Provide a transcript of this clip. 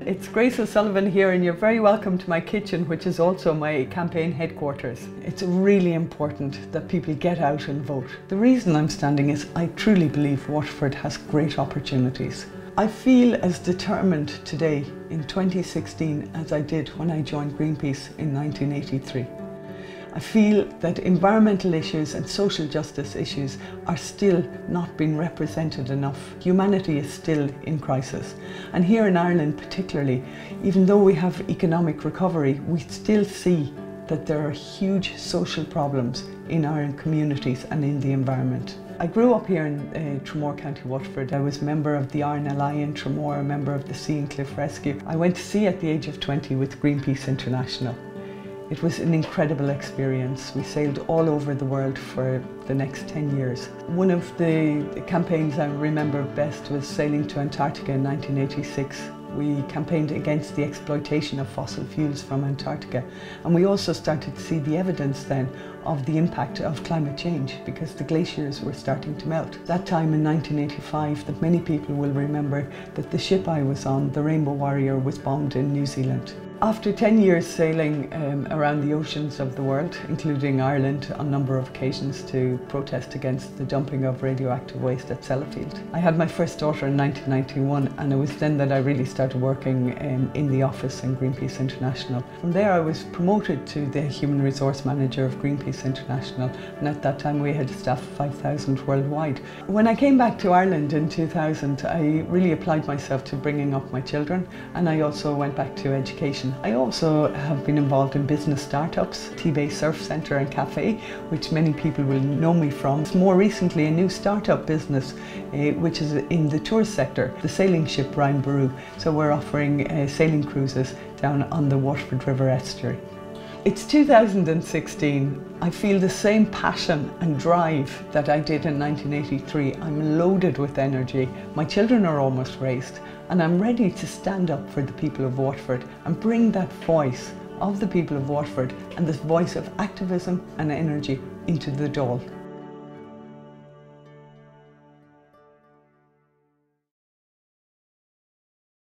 It's Grace O'Sullivan here, and you're very welcome to my kitchen, which is also my campaign headquarters. It's really important that people get out and vote. The reason I'm standing is I truly believe Waterford has great opportunities. I feel as determined today in 2016 as I did when I joined Greenpeace in 1983. I feel that environmental issues and social justice issues are still not being represented enough. Humanity is still in crisis. And here in Ireland particularly, even though we have economic recovery, we still see that there are huge social problems in our communities and in the environment. I grew up here in Tramore, County Waterford. I was a member of the RNLI in Tramore, a member of the Sea and Cliff Rescue. I went to sea at the age of 20 with Greenpeace International. It was an incredible experience. We sailed all over the world for the next 10 years. One of the campaigns I remember best was sailing to Antarctica in 1986. We campaigned against the exploitation of fossil fuels from Antarctica, and we also started to see the evidence then of the impact of climate change because the glaciers were starting to melt. That time in 1985 that many people will remember that the ship I was on, the Rainbow Warrior, was bombed in New Zealand. After 10 years sailing around the oceans of the world, including Ireland on a number of occasions to protest against the dumping of radioactive waste at Sellafield, I had my first daughter in 1991, and it was then that I really started working in the office in Greenpeace International. From there I was promoted to the Human Resource Manager of Greenpeace International, and at that time we had a staff of 5,000 worldwide. When I came back to Ireland in 2000, I really applied myself to bringing up my children, and I also went back to education. I also have been involved in business startups, T-Bay Surf Centre and Cafe, which many people will know me from. More recently, a new startup business, which is in the tour sector, the sailing ship Ryan Baru. So we're offering sailing cruises down on the Waterford River estuary. It's 2016. I feel the same passion and drive that I did in 1983. I'm loaded with energy. My children are almost raised, and I'm ready to stand up for the people of Waterford and bring that voice of the people of Waterford and this voice of activism and energy into the Dáil.